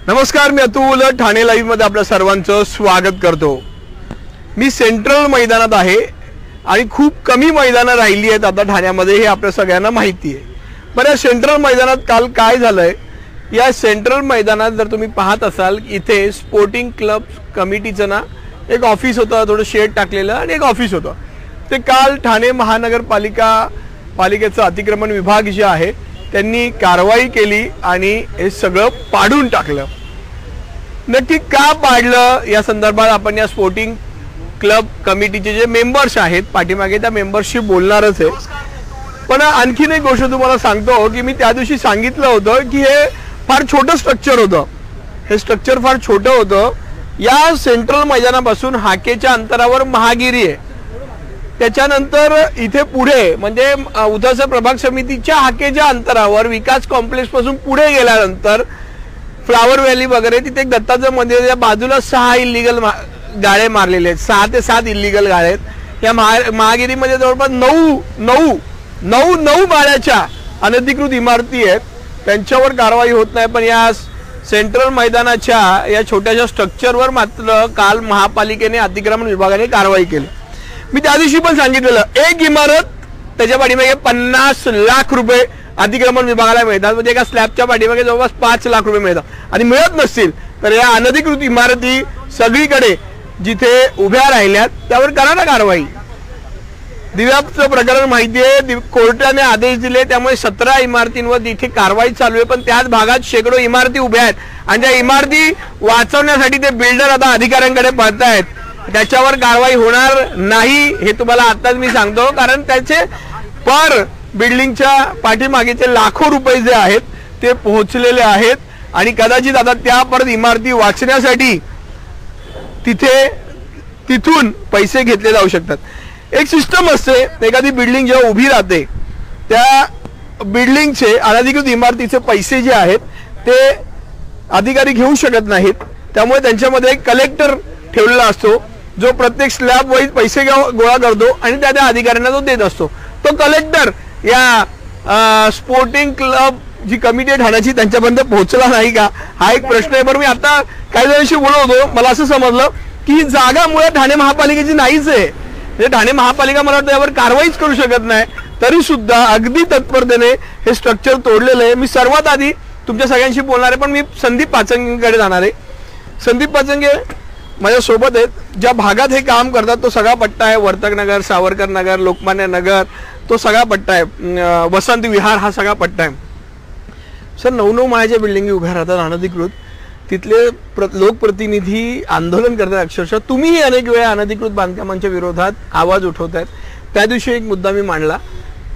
नमस्कार, मी अतुल ठाणे लाईव्ह मध्ये आपल्या सर्वांचं स्वागत करतो। मी सेंट्रल मैदानात आहे आणि खूप कमी मैदानं राहिली आहेत आता ठाण्यामध्ये, हे आपल्या सगळ्यांना माहिती आहे। पण या सेंट्रल मैदानात काल काय झालंय, या सेंट्रल मैदानात जर तुम्ही पाहत असाल, इथे स्पोर्टिंग क्लब कमिटीचं ना एक ऑफिस होतं, थोडं शेड टाकलेलं आणि एक ऑफिस होतं। ते काल ठाणे महानगरपालिकेचं अतिक्रमण विभाग जे आहे त्यांनी कारवाई केली आणि हे सगळं पाडून टाकलं। नक्की का पाडलं या संदर्भात आपण या स्पोर्टिंग क्लब कमिटीचे जे मेंबर्स आहेत पाठीमागे त्या मेंबर्सशी बोलणारच आहे। पण आणखीन एक गोष्ट तुम्हाला सांगतो की मी त्या दिवशी सांगितलं होतं की हे फार छोटं स्ट्रक्चर होतं, हे स्ट्रक्चर फार छोटं होतं। या सेंट्रल मैदानापासून हाकेच्या अंतरावर महागिरी आहे, त्याच्यानंतर इथे पुढे म्हणजे उधळसा प्रभाग समितीच्या हाकेच्या अंतरावर विकास कॉम्प्लेक्स पासून पुढे गेल्यानंतर फ्लावर व्हॅली वगैरे तिथे एक दत्ताचं मंदिर, या बाजूला 6 इल्लीगल गाळे मारलेले आहेत, 6 ते 7 इल्लीगल गाळे आहेत। या महागिरीमध्ये जवळपास 9 गाळ्याच्या अनधिकृत इमारती आहेत, त्यांच्यावर कारवाई होत नाही। पण या सेंट्रल मैदानाच्या या छोट्याशा स्ट्रक्चरवर मात्र काल महापालिकेने अतिक्रमण विभागाने कारवाई केली। मी त्या दिवशी पण सांगितलेलं, एक इमारत त्याच्या पाठीमागे 50 लाख रुपये अतिक्रमण विभागाला मिळतात, म्हणजे एका स्लॅबच्या पाठीमागे जवळपास 5 लाख रुपये मिळतात। आणि मिळत नसतील तर या अनधिकृत इमारती सगळीकडे जिथे उभ्या राहिल्यात त्यावर करा ना कारवाई। दिव्याचं प्रकरण माहिती आहे, कोर्टाने आदेश दिले, त्यामुळे 17 इमारतींवर तिथे कारवाई चालू आहे। पण त्याच भागात शेकडो इमारती उभ्या आहेत आणि त्या इमारती वाचवण्यासाठी ते बिल्डर आता अधिकाऱ्यांकडे पळतायत, त्याच्यावर कारवाई होणार नाही हे तुम्हाला आताच मी सांगतो। कारण त्याचे पर बिल्डिंगच्या पाठीमागेचे लाखो रुपये जे आहेत ते पोहोचलेले आहेत आणि कदाचित आता त्या परत इमारती वाचण्यासाठी तिथून पैसे घेतले जाऊ शकतात। एक सिस्टम असते, एखादी बिल्डिंग जेव्हा उभी राहते त्या बिल्डिंगचे अनधिकृत इमारतीचे पैसे जे आहेत ते अधिकारी घेऊ शकत नाहीत, त्यामुळे त्यांच्यामध्ये एक कलेक्टर ठेवलेला असतो जो प्रत्येक स्लॅब वाईज पैसे गोळा करतो आणि त्या अधिकाऱ्यांना तो देत असतो। तो कलेक्टर या स्पोर्टिंग क्लब जी कमिटी ठाण्याची त्यांच्यापर्यंत पोहोचला नाही का, हा एक प्रश्न आहे। बरं, मी आता काही जणांशी बोलत होतो, मला असं समजलं की ही जागा मुळात ठाणे महापालिकेची नाहीच आहे, म्हणजे ठाणे महापालिका मला वाटतं यावर कारवाईच करू शकत नाही, तरी सुद्धा अगदी तत्परतेने हे स्ट्रक्चर तोडलेलं आहे। मी सर्वात आधी तुमच्या सगळ्यांशी बोलणार आहे, पण मी संदीप पाचंगेकडे जाणार आहे। संदीप पाचंगे माझ्या सोबत आहेत, ज्या भागात हे काम करतात तो सगळा पट्टा आहे, वर्तक नगर, सावरकर नगर, लोकमान्य नगर, तो सगळा पट्टा आहे, वसंत विहार हा सगळा पट्टा आहे। सर, 9 माळ्याच्या बिल्डिंगी उभ्या राहतात अनधिकृत, तिथले लोकप्रतिनिधी आंदोलन करतात अक्षरशः। तुम्हीही अनेक वेळा अनधिकृत बांधकामांच्या विरोधात आवाज उठवतायत। त्या दिवशी एक मुद्दा मी मांडला,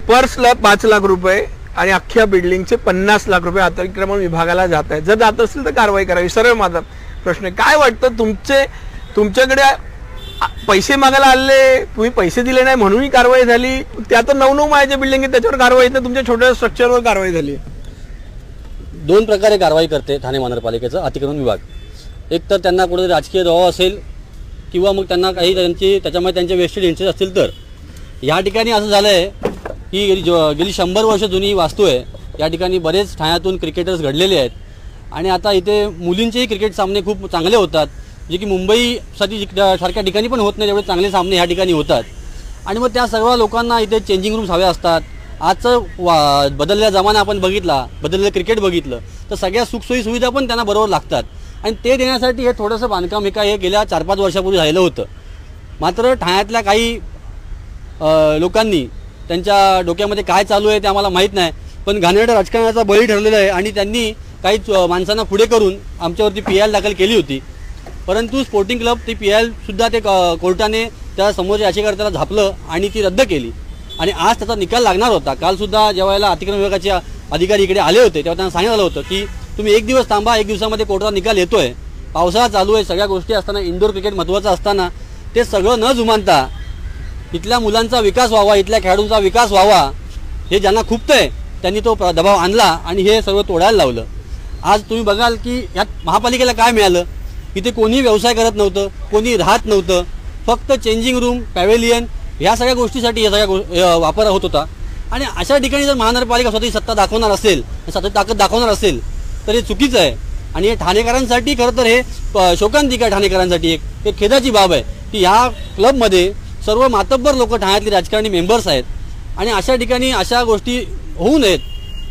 पर्सला 5 लाख रुपये आणि अख्ख्या बिल्डिंगचे 50 लाख रुपये अतिक्रमण विभागाला जात आहेत, जर जात असतील तर कारवाई करावी। सरळ माझा प्रश्न आहे, काय वाटतं तुमच्याकडे पैसे मागायला आले, तुम्ही पैसे दिले नाही म्हणूनही कारवाई झाली, त्या तर 9 माळ्याच्या बिल्डिंग त्याच्यावर कारवाई नाही, तुमच्या छोट्या स्ट्रक्चरवर कारवाई झाली। 2 प्रकारे कारवाई करते ठाणे महानगरपालिकेचा अतिक्रमण विभाग। एक तर त्यांना कुठेतरी राजकीय दबाव असेल किंवा मग त्यांना काही त्याच्यामध्ये त्यांचे वेस्टेड इंटरेस्ट असतील तर। या ठिकाणी असं झालं आहे की गेली 100 वर्ष जुनी वास्तू आहे, या ठिकाणी बरेच ठाण्यातून क्रिकेटर्स घडलेले आहेत आणि आता इथे मुलींचेही क्रिकेट सामने खूप चांगले होतात, जे की मुंबईसाठी सारख्या ठिकाणी पण होत नाही तेवढे चांगले सामने ह्या ठिकाणी होतात। आणि मग त्या सर्व लोकांना इथे चेंजिंग रूम्स हवे असतात। आजचं बदललेला जमाना आपण बघितला, बदललेलं क्रिकेट बघितलं तर सगळ्या सुखसोयी सुविधा पण त्यांना बरोबर लागतात आणि ते देण्यासाठी हे थोडंसं बांधकाम हे गेल्या 4-5 वर्षापूर्वी झालेलं होतं। मात्र ठाण्यातल्या काही लोकांनी त्यांच्या डोक्यामध्ये काय चालू आहे ते आम्हाला माहीत नाही, पण घाणेरड्या राजकारणाचा बळी ठरलेला आहे आणि त्यांनी काही माणसांना पुढे करून आमच्यावरती PIL दाखल केली होती। परंतु स्पोर्टिंग क्लब ती PIL सुद्धा ते कोर्टाने त्या समोरच्या याचिकाकर्त्याला झापलं आणि ती रद्द केली आणि आज त्याचा निकाल लागणार होता। काल सुद्धा जेव्हा अतिक्रमण विभागाचे अधिकारी इकडे आले होते तेव्हा त्यांना सांगितलं होतं की तुम्ही 1 दिवस थांबा, 1 दिवसामध्ये कोर्टाचा निकाल येतोय। पावसाळा चालू आहे, सगळ्या गोष्टी असताना, इंडोर क्रिकेट महत्त्वाचं असताना ते सगळं न जुमानता इथल्या मुलांचा विकास व्हावा, इथल्या खेळाडूंचा विकास व्हावा हे ज्यांना खुपतंय त्यांनी तो दबाव आणला आणि हे सर्व तोडायला लावलं। आज तुम्ही बघाल की यात महापालिकेला काय मिळालं, इथे कोणी व्यवसाय करत नव्हतं, कोणी राहत नव्हतं, फक्त चेंजिंग रूम, पॅव्हेलियन ह्या सगळ्या गोष्टीसाठी या सगळ्या वापर होत होता। आणि अशा ठिकाणी जर महानगरपालिका स्वतःची सत्ता दाखवणार असेल, स्वतःची ताकद दाखवणार असेल तर हे चुकीचं आहे। आणि हे ठाणेकरांसाठी खरं तर हे शोकांतिका ठाणेकरांसाठी एक खेदाची बाब आहे की ह्या क्लबमध्ये सर्व मातब्बर लोक ठाण्यातले राजकारणी मेंबर्स आहेत आणि अशा ठिकाणी अशा गोष्टी होऊ नयेत.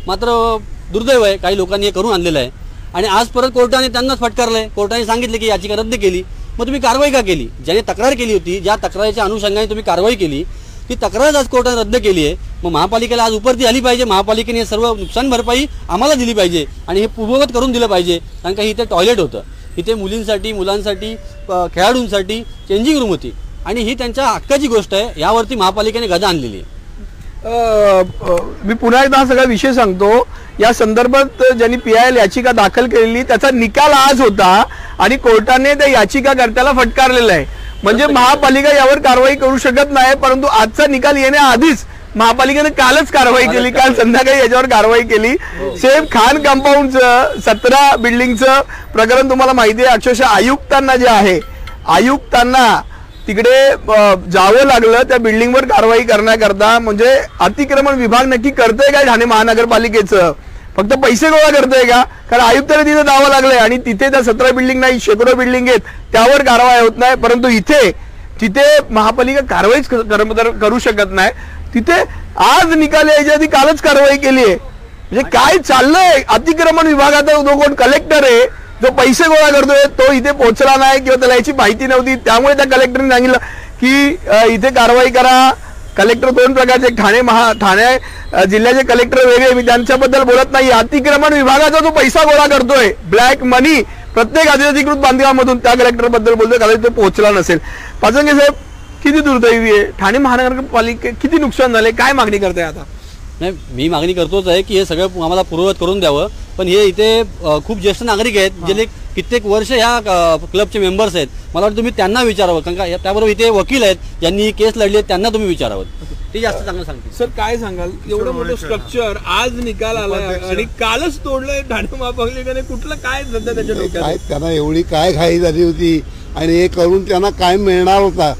मात्र दुर्दैव आहे काही लोकांनी हे करून आणलेलं आहे आणि आज परत कोर्टाने त्यांनाच फटकारलं आहे. कोर्टाने सांगितले की याचिका रद्द केली. मग तुम्ही कारवाई का केली? ज्याने तक्रार केली होती, ज्या तक्रारीच्या अनुषंगाने तुम्ही कारवाई केली ती तक्रारच आज कोर्टाने रद्द केली आहे. मग महापालिकेला आज उपरती आली पाहिजे. महापालिकेने सर्व नुकसान भरपाई आम्हाला दिली पाहिजे आणि हे पूर्ववत करून दिलं पाहिजे. कारण का इथे टॉयलेट होतं, इथे मुलींसाठी, मुलांसाठी, खेळाडूंसाठी चेंजिंग रूम होती आणि ही त्यांच्या हक्काची गोष्ट आहे. यावरती महापालिकेने गदा आणलेली आहे. मी पुन्हा एकदा हा सगळा विषय सांगतो. या संदर्भात ज्यांनी PIL याचिका दाखल केलेली त्याचा निकाल आज होता आणि कोर्टाने त्या याचिकाकर्त्याला फटकारलेला आहे. म्हणजे महापालिका यावर कारवाई करू शकत नाही, परंतु आजचा निकाल येण्याआधीच महापालिकेने कालच कारवाई केली. काल संध्याकाळी याच्यावर कारवाई केली. सेफ खान कंपाऊंडचं 17 बिल्डिंगचं प्रकरण तुम्हाला माहिती आहे. अक्षरशः आयुक्तांना जे आहे, आयुक्तांना तिकडे जावं लागलं त्या बिल्डिंगवर कारवाई करण्याकरता. म्हणजे अतिक्रमण विभाग नक्की करतोय काय ठाणे महानगरपालिकेचं? फक्त पैसे गोळा करतोय का? कारण आयुक्तांना तिथे जावं लागलंय आणि तिथे त्या 17 बिल्डिंग नाही, शेकडो बिल्डिंग आहेत, त्यावर कारवाई होत नाही. परंतु तिथे महापालिका कारवाईच करू शकत नाही. तिथे आज निकाल यायच्या आधी कालच कारवाई केली आहे. म्हणजे काय चाललंय? अतिक्रमण विभागाचा जो कोण कलेक्टर आहे, जो पैसे गोळा करतोय, तो इथे पोहोचला नाही किंवा त्याला याची माहिती नव्हती. त्यामुळे त्या कलेक्टरने सांगितलं की इथे कारवाई करा. कलेक्टर 2 प्रकारचे, ठाणे जिल्ह्याचे कलेक्टर वेगळे, मी त्यांच्याबद्दल बोलत नाही. अतिक्रमण विभागाचा जो पैसा गोळा करतोय, ब्लॅक मनी प्रत्येक अनधिकृत बांधकामामधून, त्या कलेक्टर बद्दल बोलतोय. कदाचित तो पोहोचला नसेल. पाचंगे साहेब, किती दुर्दैवी आहे ठाणे महानगरपालिकेत, किती नुकसान झाले, काय मागणी करताय आता? नाही, मी मागणी करतोच आहे की हे सगळं आम्हाला पूर्ववत करून द्यावं. पण हे इथे खूप ज्येष्ठ नागरिक आहेत, जे कित्येक वर्ष ह्या क्लबचे मेंबर्स आहेत. मला वाटतं तुम्ही त्यांना विचारावं, कारण का त्याबरोबर इथे वकील आहेत ज्यांनी केस लढली आहे, त्यांना तुम्ही विचारावं. ते जास्त चांगलं सांगतील. सर, काय सांगाल? एवढं मोठं स्ट्रक्चर आज निकाल आलाय आणि कालच तोडलंय ठाणे महापालिकेने. कुठलं काय सध्या त्याच्या डोक्यात? त्यांना एवढी काय घाई झाली होती आणि हे करून त्यांना काय मिळणार होता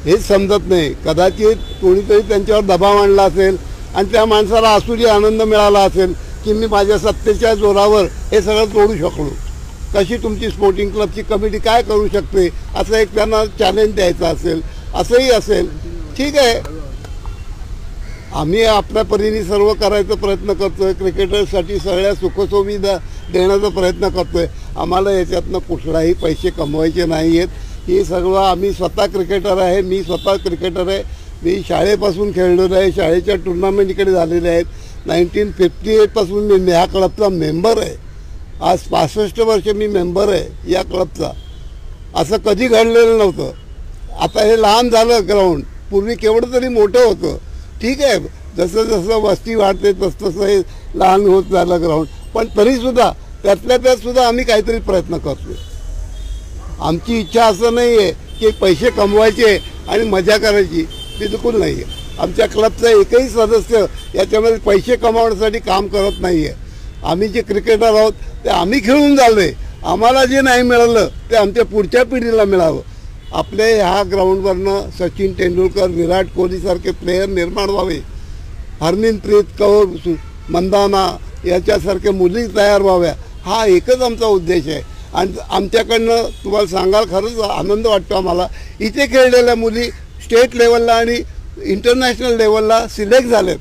हेच समजत नाही. कदाचित कोणीतरी त्यांच्यावर दबाव आणला असेल आणि त्या माणसाला आसुरी आनंद मिळाला असेल की मी माझ्या सत्तेच्या जोरावर हे सगळं तोडू शकलो. कशी तुमची स्पोर्टिंग क्लबची कमिटी काय करू शकते असं एक त्यांना चॅलेंज द्यायचं असेल, असंही असेल. ठीक आहे, आम्ही आपल्या परीने सर्व करायचा प्रयत्न करतोय. क्रिकेटर्ससाठी सगळ्या सुखसुविधा देण्याचा प्रयत्न करतोय. आम्हाला याच्यातनं कुठलाही पैसे कमवायचे नाही आहेत. हे सगळं आम्ही स्वतः क्रिकेटर आहे, मी स्वतः क्रिकेटर आहे. मी शाळेपासून खेळलेलो आहे, शाळेच्या टुर्नामेंट इकडे झालेल्या आहेत. 1958 पासून मी ह्या क्लबचा मेंबर आहे. आज 65 वर्ष मी मेंबर आहे या क्लबचा. असं कधी घडलेलं नव्हतं. आता हे लहान झालं ग्राउंड, पूर्वी केवढं तरी मोठं होतं. ठीक आहे, जसं जसं वस्ती वाढते तसं हे लहान होत झालं ग्राउंड. पण तरीसुद्धा त्यातल्या त्यातसुद्धा आम्ही काहीतरी प्रयत्न करतो. आमची इच्छा असं नाही आहे की पैसे कमवायचे आणि मजा करायची, बिलकुल नाही आहे. आमच्या क्लबचा एकही सदस्य याच्यामध्ये पैसे कमावण्यासाठी काम करत नाही आहे. आम्ही जे क्रिकेटर आहोत ते आम्ही खेळून झालो आहे. आम्हाला जे नाही मिळालं ते आमच्या पुढच्या पिढीला मिळावं. आपल्या ह्या ग्राउंडवरनं सचिन तेंडुलकर, विराट कोहलीसारखे प्लेयर निर्माण व्हावे, हरमनप्रीत कौर, मंदाना याच्यासारख्या मुली तयार व्हाव्या, हा एकच आमचा उद्देश आहे. आणि आमच्याकडनं तुम्हाला सांगाल खरंच आनंद वाटतो आम्हाला. इथे खेळलेल्या मुली स्टेट लेवलला आणि इंटरनॅशनल लेवलला सिलेक्ट झालेत.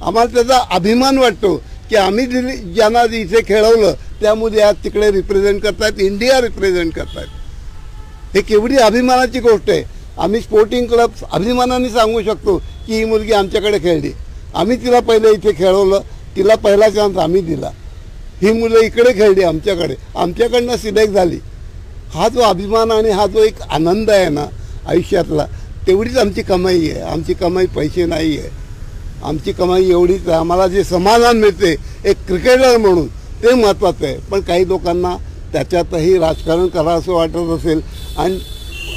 आम्हाला त्याचा अभिमान वाटतो की आम्ही ज्यांना इथे खेळवलं त्या मुली आज तिकडे रिप्रेझेंट करतायत, इंडिया रिप्रेझेंट करतायत. हे केवढी अभिमानाची गोष्ट आहे. आम्ही स्पोर्टिंग क्लब अभिमानाने सांगू शकतो की ही मुलगी आमच्याकडे खेळली, आम्ही तिला पहिले इथे खेळवलं, तिला पहिला चान्स आम्ही दिला, ही मुलं इकडे खेळली आमच्याकडे, आमच्याकडनं सिलेक्ट झाली. हा जो अभिमान आणि हा जो एक आनंद आहे ना आयुष्यातला, तेवढीच आमची कमाई आहे. आमची कमाई पैसे नाही आहे. आमची कमाई एवढीच आहे. आम्हाला जे समाधान मिळते एक क्रिकेटर म्हणून ते महत्त्वाचं आहे. पण काही लोकांना त्याच्यातही राजकारण करावं असं वाटत असेल आणि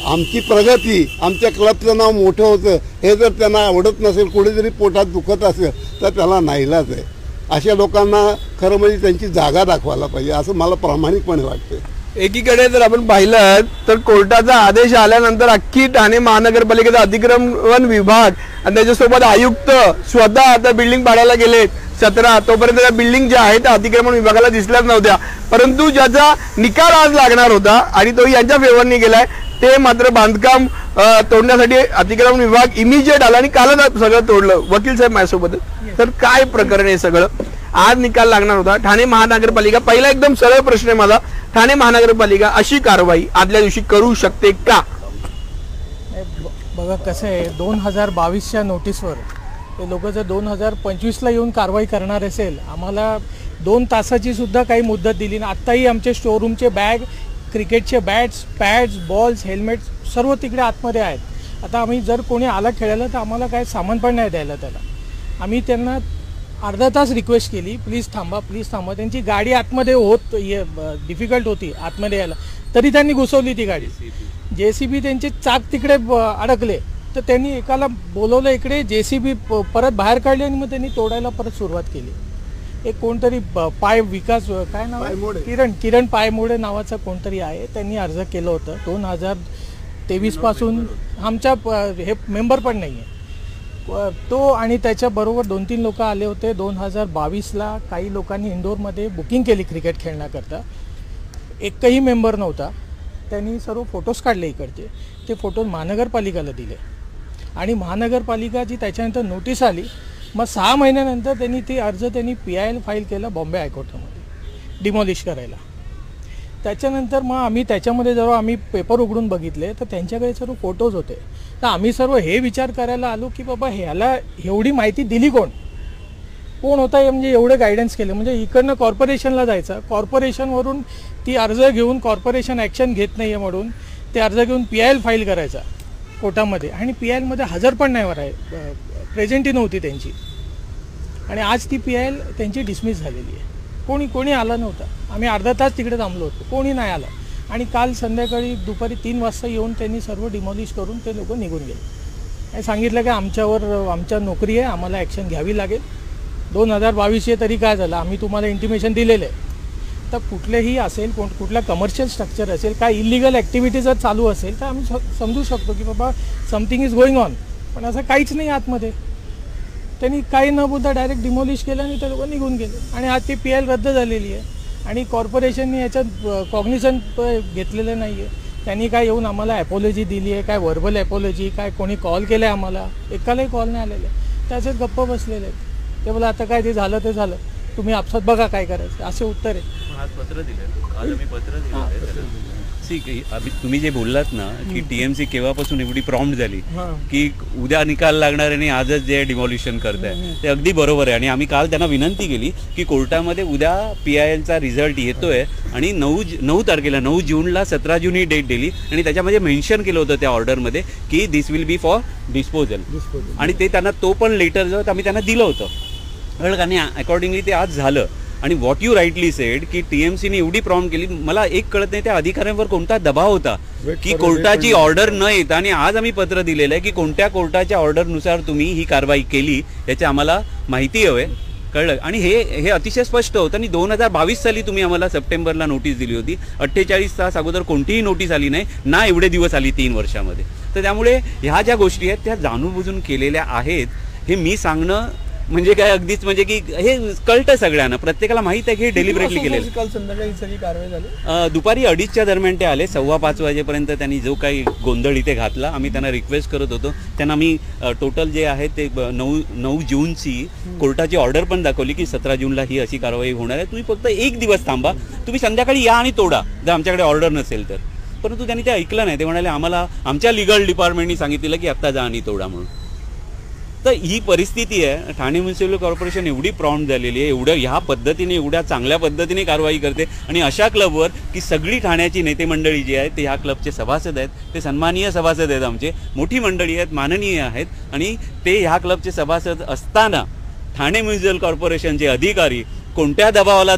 आमची प्रगती, आमच्या क्लबचं नाव मोठं होतं हे जर त्यांना आवडत नसेल, कुठेतरी पोटात दुखत असेल तर त्याला नाईलाज आहे. अशा लोकांना खरं म्हणजे त्यांची जागा दाखवायला पाहिजे असं मला प्रामाणिकपणे वाटतं. एकीकडे जर आपण पाहिलं तर कोर्टाचा आदेश आल्यानंतर अख्खी ठाणे महानगरपालिकेचा अतिक्रमण विभाग आणि त्याच्यासोबत आयुक्त स्वतः आता बिल्डिंग पाडायला गेलेत. 17 तोपर्यंत त्या बिल्डिंग ज्या आहेत त्या अतिक्रमण विभागाला दिसल्याच नव्हत्या, परंतु ज्याचा निकाल आज लागणार होता आणि तो यांच्या फेवरनी गेलाय ते मात्र बांधकाम तोडण्यासाठी अतिक्रमण विभाग इमिजिएट आला आणि कालच सगळं तोडलं. वकील साहेब माझ्यासोबत, तर काय प्रकरण आहे सगळं? आज निकाल लागणार होता. ठाणे महानगरपालिका, पहिला एकदम सरळ प्रश्न आहे माझा, ठाणे महानगरपालिका अशी कारवाई आदल्या दिवशी करू शकते का? बघा कसं आहे, 2022च्या नोटीसवर ते लोक जर 2025ला येऊन कारवाई करणार असेल, आम्हाला 2 तासाची सुद्धा काही मुदत दिली ना. आत्ताही आमचे स्टोरूमचे बॅग, क्रिकेटचे बॅट्स, पॅड्स, बॉल्स, हेल्मेट्स सर्व तिकडे आतमध्ये आहेत. आता आम्ही जर कोणी आला खेळायला तर आम्हाला काय सामान पण नाही द्यायला त्याला. आम्ही त्यांना अर्धा तास रिक्वेस्ट केली, प्लीज थांबा, प्लीज थांबा. त्यांची गाडी आतमध्ये डिफिकल्ट होती आतमध्ये यायला, तरी त्यांनी घुसवली ती गाडी. JCB त्यांचे चाक तिकडे अडकले, तर त्यांनी एकाला बोलवलं इकडे, JCB परत बाहेर काढली आणि मग त्यांनी तोडायला परत सुरुवात केली. एक कोणतरी विकास काय नाव आहे, किरण पायमोडे नावाचा कोणतरी आहे, त्यांनी अर्ज केलं होतं. 2023 पासून आमच्या हे मेंबर पण नाही आहे तो, आणि त्याच्याबरोबर 2-3 लोक आले होते. 2022ला काही लोकांनी इंडोरमध्ये बुकिंग केली क्रिकेट खेळण्याकरता, एकही मेंबर नव्हता. त्यांनी सर्व फोटोज काढले इकडचे, ते फोटोज महानगरपालिकेला दिले आणि महानगरपालिकाची त्याच्यानंतर नोटीस आली. मग 6 महिन्यानंतर त्यांनी ते अर्ज PIL फाईल केला बॉम्बे हायकोर्टामध्ये डिमॉलिश करायला. त्याच्यानंतर मग आम्ही त्याच्यामध्ये जेव्हा आम्ही पेपर उघडून बघितले तर त्यांच्याकडे सर्व फोटोज होते. तर आम्ही सर्व हे विचार करायला आलो की बाबा ह्याला एवढी माहिती दिली कोण होता, म्हणजे एवढे गायडन्स केले. म्हणजे इकडनं कॉर्पोरेशनला जायचं, कॉर्पोरेशनवरून ती अर्ज घेऊन कॉर्पोरेशन ॲक्शन घेत नाही आहे म्हणून ते अर्ज घेऊन PIL फाईल करायचा कोर्टामध्ये, आणि PILमध्ये हजर पण नाही वर आहे, प्रेझेंटी नव्हती त्यांची, आणि आज ती PIL त्यांची डिसमिस झालेली आहे. कोणी आला नव्हता. आम्ही अर्धा तास तिकडे थांबलो होतो, कोणी नाही आलं. आणि काल संध्याकाळी दुपारी 3 वाजता येऊन त्यांनी सर्व डिमॉलिश करून ते लोक निघून गेले. आणि सांगितलं की आमच्या नोकरी आहे, आम्हाला ॲक्शन घ्यावी लागेल. 2022 तरी काय झालं, आम्ही तुम्हाला इंटिमेशन दिलेलं आहे. तर कुठलेही असेल, कुठला कमर्शियल स्ट्रक्चर असेल, काय इलिगल ॲक्टिव्हिटी जर चालू असेल तर आम्ही समजू शकतो की बाबा समथिंग इज गोईंग ऑन, पण असं काहीच नाही आतमध्ये. त्यांनी काही न बोलता डायरेक्ट डिमॉलिश केलं आणि ते लोक निघून गेले. आणि आज ती PIL रद्द झालेली आहे आणि कॉर्पोरेशनने याच्यात कॉग्निशन घेतलेलं नाही आहे. त्यांनी काय येऊन आम्हाला ॲपॉलॉजी दिली आहे, काय व्हर्बल ॲपॉलॉजी, काय कोणी कॉल केलं आहे आम्हाला, एकालाही कॉल नाही आलेले. त्याच्यात गप्प बसलेले आहेत. ते बोला आता काय ते झालं ते झालं, तुम्ही आपसात बघा काय करायचं, असे उत्तर आहे. आज पत्र दिलं, आज आम्ही पत्र दिलं. तुम्ही जे बोललात ना की TMC केव्हापासून एवढी प्रॉम्प्ट झाली की उद्या निकाल लागणार आणि आजच जे डिमॉलिशन करताय ते अगदी बरोबर आहे. आणि आम्ही काल त्यांना विनंती केली की कोर्टामध्ये उद्या PILचा रिझल्ट येतोय आणि 9 तारखेला 9 जूनला 17 जून ही डेट दिली आणि त्याच्यामध्ये मेन्शन केलं होतं त्या ऑर्डरमध्ये की दिस विल बी फॉर डिस्पोजल, आणि ते त्यांना तो पण लेटर जो आम्ही त्यांना दिलं होतं कळलं. आणि अकॉर्डिंगली ते आज झालं. आणि व्हॉट यू राईटली सेड की TMCने एवढी प्रॉम्प्ट केली, मला एक कळत नाही त्या अधिकाऱ्यांवर कोणता दबाव होता की कोर्टाची ऑर्डर न येता, आणि आज आम्ही पत्र दिलेलं आहे की कोणत्या कोर्टाच्या ऑर्डरनुसार तुम्ही ही कारवाई केली याची आम्हाला माहिती हवी, कळलं. आणि हे अतिशय स्पष्ट होतं. आणि 2022 साली तुम्ही आम्हाला सप्टेंबरला नोटीस दिली होती, 48 तास अगोदर कोणतीही नोटीस आली नाही ना, एवढे दिवस आली 3 वर्षामध्ये. तर त्यामुळे ह्या ज्या गोष्टी आहेत त्या जाणून बुजून केलेल्या आहेत. हे मी सांगणं म्हणजे काय अगदीच म्हणजे की हे कळतं सगळ्यांना, प्रत्येकाला माहित आहे की हे डेलिबरेटली केलेलं. काल संध्याकाळी सगळी कारवाई झाली, दुपारी 2:30च्या दरम्यान ते आले. 4:15 वाजेपर्यंत त्यांनी जो काही गोंधळ इथे घातला, आम्ही त्यांना रिक्वेस्ट करत होतो. त्यांना मी टोटल जे आहे ते 9 जूनची कोर्टाची ऑर्डर पण दाखवली की 17 जूनला ही अशी कारवाई होणार आहे, तुम्ही फक्त 1 दिवस थांबा, तुम्ही संध्याकाळी या आणि तोडा जर आमच्याकडे ऑर्डर नसेल तर. परंतु त्यांनी ते ऐकलं नाही. ते म्हणाले आम्हाला आमच्या लिगल डिपार्टमेंटनी सांगितलं की आत्ता जा आणि तोडा म्हणून. तर ही परिस्थिती आहे. ठाणे म्युनिसिपल कॉर्पोरेशन एवढी प्रॉम्प्ट झालेली आहे, ह्या पद्धतीने एवढ्या चांगल्या पद्धतीने कारवाई करते. आणि अशा क्लबवर की सगळी ठाण्याची नेते मंडळी जी आहेत ते ह्या क्लबचे सभासद आहेत, ते सन्माननीय सभासद आहेत, आमचे मोठी मंडळी आहेत, माननीय आहेत. आणि ते ह्या क्लबचे सभासद असताना ठाणे म्युनिसिपल कॉर्पोरेशनचे अधिकारी कोणत्या दबावाला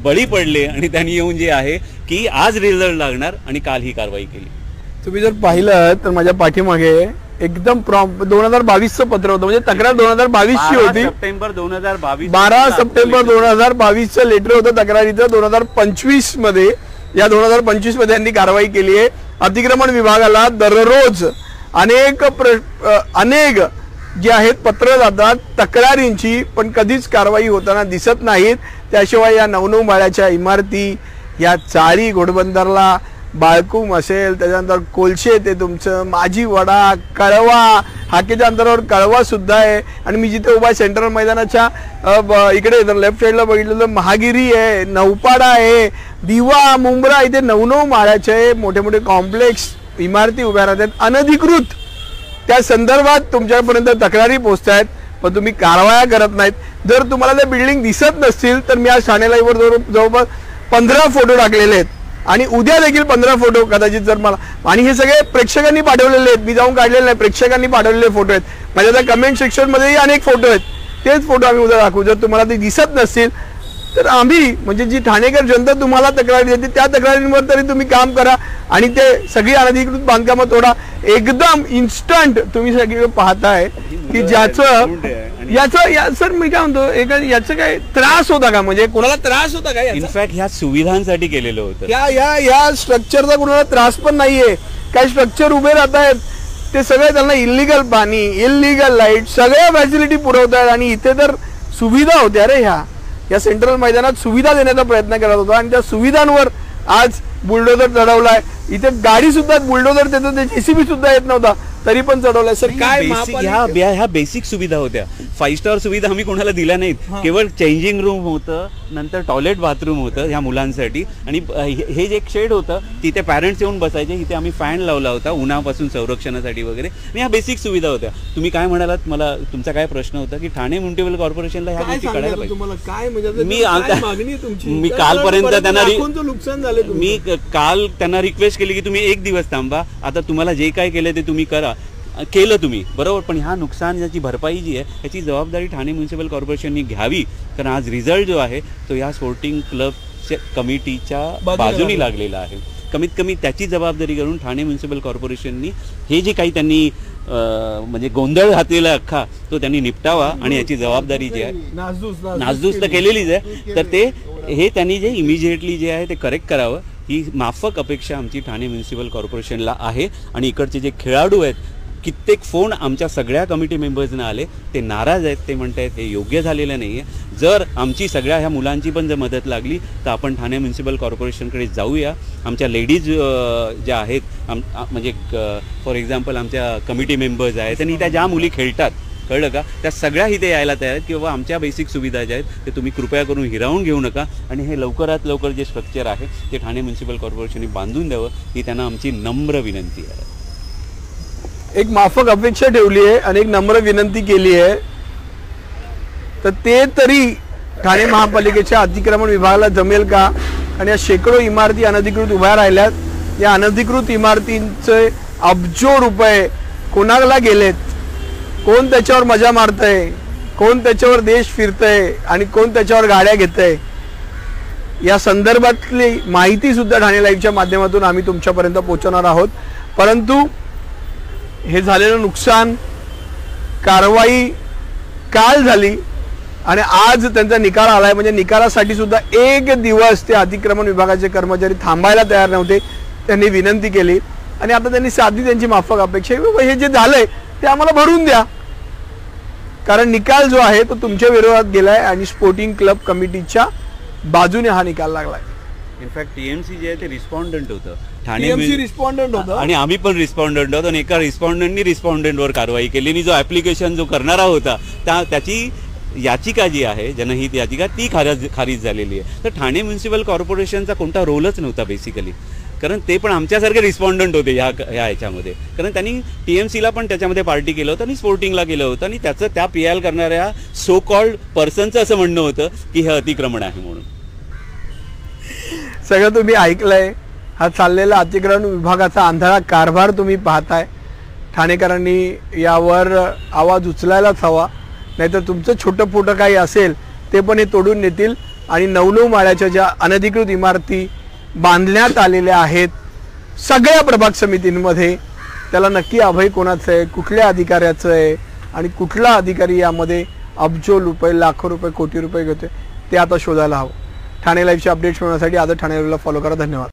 बळी पडले आणि त्यांनी येऊन जे आहे की आज रिझल्ट लागणार आणि काल ही कारवाई केली. तुम्ही जर पाहिलं तर माझ्या पाठीमागे एकदम प्रॉम्प्ट 2022चं पत्र होतं, म्हणजे तक्रार 2022ची होती. 12 सप्टेंबर 2022चं लेटर होतं तक्रारीचं. 2025 मध्ये यांनी कारवाई केली आहे. अतिक्रमण विभागाला दररोज अनेक जे आहेत पत्र जातात तक्रारींची, पण कधीच कारवाई होताना दिसत नाहीत. त्याशिवाय या 9-9 माळ्याच्या इमारती, या चारी घोडबंदरला बाळकूम असेल, त्याच्यानंतर कोलशे ते तुमचं माझी वडा, कळवा, हाकेच्या अंतरावर कळवा सुद्धा आहे. आणि मी जिथे उभा सेंट्रल मैदानाच्या इकडे लेफ्ट साईडला बघितलं महागिरी आहे, नौपाडा आहे, दिवा, मुंब्रा, इथे 9-9 माळ्याचे मोठे मोठे कॉम्प्लेक्स इमारती उभ्या राहतात अनधिकृत. त्या संदर्भात तुमच्यापर्यंत तक्रारी पोहोचतायत, पण तुम्ही कारवाया करत नाहीत. जर तुम्हाला ते बिल्डिंग दिसत नसतील तर मी आज ठाणे लाईव्हवर जवळपास 15 फोटो टाकलेले आहेत आणि उद्या देखील 15 फोटो कदाचित जर मला, आणि हे सगळे प्रेक्षकांनी पाठवलेले आहेत, मी जाऊन काढलेले नाही, प्रेक्षकांनी पाठवलेले फोटो आहेत. माझ्या त्या कमेंट सेक्शनमध्येही अनेक फोटो आहेत, तेच फोटो आम्ही उद्या दाखवू. जर तुम्हाला ते दिसत नसतील तर आम्ही म्हणजे जी ठाणेकर जनता तुम्हाला तक्रारी देते त्या तक्रारींवर तरी तुम्ही काम करा आणि ते सगळी अनधिकृत बांधकामं तोडा. एकदम इन्स्टंट तुम्ही सगळीकडे पाहताय की ज्याचं सर मी काय म्हणतो याचं काय त्रास होता का, म्हणजे कोणाला त्रास होता का? इनफॅक्ट ह्या सुविधांसाठी केलेलं होतं. या स्ट्रक्चरचा कोणाला त्रास पण नाहीये. काही स्ट्रक्चर उभे राहत आहेत ते सगळे त्यांना इलिगल पाणी, इलिगल लाईट, सगळ्या फॅसिलिटी पुरवत आहेत. आणि इथे तर सुविधा होत्या रे, या सेंट्रल मैदानात सुविधा देण्याचा प्रयत्न करत होता आणि त्या सुविधांवर आज बुलडोजर चढवलाय. इथे गाडी सुद्धा बुलडोजर देतो, जेसीबी सुद्धा येत नव्हता तरी पण चढवलाय. सर काय ह्या बेसिक सुविधा होत्या, 5 स्टार सुविधा आम्ही कोणाला दिल्या नाहीत. केवळ चेंजिंग रूम होतं, नंतर टॉयलेट बाथरूम होतं ह्या मुलांसाठी, आणि हे जे एक शेड होतं तिथे पॅरेंट्स येऊन बसायचे. इथे आम्ही फॅन लावला होता उन्हापासून संरक्षणासाठी वगैरे, आणि ह्या बेसिक सुविधा होत्या. तुम्ही काय म्हणालात, मला तुमचा काय प्रश्न होता की ठाणे म्युनिसिपल कॉर्पोरेशनला ह्या गोष्टी कळायला पाहिजे. मी कालपर्यंत त्यांना नुकसान झालं, मी काल त्यांना रिक्वेस्ट केली की तुम्ही 1 दिवस थांबा, आता तुम्हाला जे काय केलं ते तुम्ही करा. केलं तुम्ही बरोबर, पण ह्या नुकसानाची भरपाई जी आहे याची जबाबदारी ठाणे म्युनिसिपल कॉर्पोरेशननी घ्यावी. कारण आज रिझल्ट जो आहे तो या स्पोर्टिंग क्लब कमिटीच्या बाजूनी लागलेला आहे. कमीत कमी त्याची जबाबदारी करून ठाणे म्युनिसिपल कॉर्पोरेशननी हे जे काही त्यांनी म्हणजे गोंधळ घातलेला अख्खा तो त्यांनी निपटावा, आणि याची जबाबदारी जी आहे नासधूस तर केलेलीच आहे, तर ते हे त्यांनी जे इमिजिएटली जे आहे ते करेक्ट करावं. ही माफक अपेक्षा आमची ठाणे म्युनिसिपल कॉर्पोरेशनला आहे. आणि इकडचे जे खेळाडू आहेत, कित्येक फोन आमच्या सगळ्या कमिटी मेंबर्सना आले, ते नाराज आहेत, ते म्हणत आहेत हे योग्य झालेलं नाही आहे. जर आमची सगळ्या ह्या मुलांची पण जर मदत लागली तर आपण ठाणे म्युनिसिपल कॉर्पोरेशनकडे जाऊया. आमच्या लेडीज ज्या आहेत म्हणजे फॉर एक्झाम्पल आमच्या कमिटी मेंबर्स आहेत आणि त्या ज्या मुली खेळतात, कळलं का, त्या सगळ्या इथे यायला तयार आहेत की बाबा आमच्या बेसिक सुविधा ज्या आहेत ते तुम्ही कृपया करून हिरावून घेऊ नका, आणि हे लवकरात लवकर जे स्ट्रक्चर आहे ते ठाणे म्युनिसिपल कॉर्पोरेशनने बांधून द्यावं, ही त्यांना आमची नम्र विनंती आहे. एक माफक अपेक्षा ठेवली आहे आणि एक नम्र विनंती केली आहे, तर ते तरी ठाणे महापालिकेच्या अतिक्रमण विभागाला जमेल का? आणि या शेकडो इमारती अनधिकृत उभ्या राहिल्यात, या अनधिकृत इमारतींचे अब्जो रुपये कोणाला गेलेत, कोण त्याच्यावर मजा मारतंय, कोण त्याच्यावर देश फिरतंय आणि कोण त्याच्यावर गाड्या घेतंय, या संदर्भातली माहिती सुद्धा ठाणे लाईव्हच्या माध्यमातून आम्ही तुमच्यापर्यंत पोहोचवणार आहोत. परंतु हे झालेलं नुकसान, कारवाई काल झाली आणि आज त्यांचा निकाल आलाय, म्हणजे निकालासाठी सुद्धा 1 दिवस ते अतिक्रमण विभागाचे कर्मचारी थांबायला तयार नव्हते. त्यांनी विनंती केली आणि आता त्यांनी साधी त्यांची माफक अपेक्षा, हे जे झालंय ते आम्हाला भरून द्या, कारण निकाल जो आहे तो तुमच्या विरोधात गेलाय आणि स्पोर्टिंग क्लब कमिटीच्या बाजूने हा निकाल लागलाय. इनफॅक्ट टीएमसी जे आहे ते रिस्पॉन्डंट होतं, ठाणे रिस्पॉन्डंट होतं आणि आम्ही पण रिस्पॉन्डंट होतो, आणि एका रिस्पॉन्डंटनी रिस्पॉन्डंटवर कारवाई केली आणि जो ॲप्लिकेशन जो करणारा होता त्याची याचिका जी आहे, जनहित याचिका, ती खारिज झालेली आहे. तर ठाणे म्युनिसिपल कॉर्पोरेशनचा कोणता रोलच नव्हता बेसिकली, कारण ते पण आमच्यासारखे रिस्पॉन्डंट होते ह्या ह्याच्यामध्ये, कारण त्यांनी टीएमसीला पण त्याच्यामध्ये पार्टी केलं होतं आणि स्पोर्टिंगला केलं होतं, आणि त्याचं त्या PIL करणाऱ्या सो कॉल्ड पर्सनचं असं म्हणणं होतं की हे अतिक्रमण आहे म्हणून. सगळं तुम्ही ऐकलंय. हा चाललेला अतिक्रमण विभागाचा आंधळा कारभार तुम्ही पाहताय. ठाणेकरांनी यावर आवाज उचलायलाच हवा, नाहीतर तुमचं छोटं फोटं काही असेल ते पण हे तोडून नेतील. आणि 9-9 माळ्याच्या ज्या अनधिकृत इमारती बांधण्यात आलेल्या आहेत सगळ्या प्रभाग समितींमध्ये, त्याला नक्की अभय कोणाचं आहे, कुठल्या अधिकाऱ्याचं आहे आणि कुठला अधिकारी यामध्ये अब्जो रुपये, लाखो रुपये, कोटी रुपये घेतोय ते आता शोधायला हवं. ठाणे लाईव्हचे अपडेट्स मिळवण्यासाठी आजच ठाणे लाईव्हला फॉलो करा. धन्यवाद.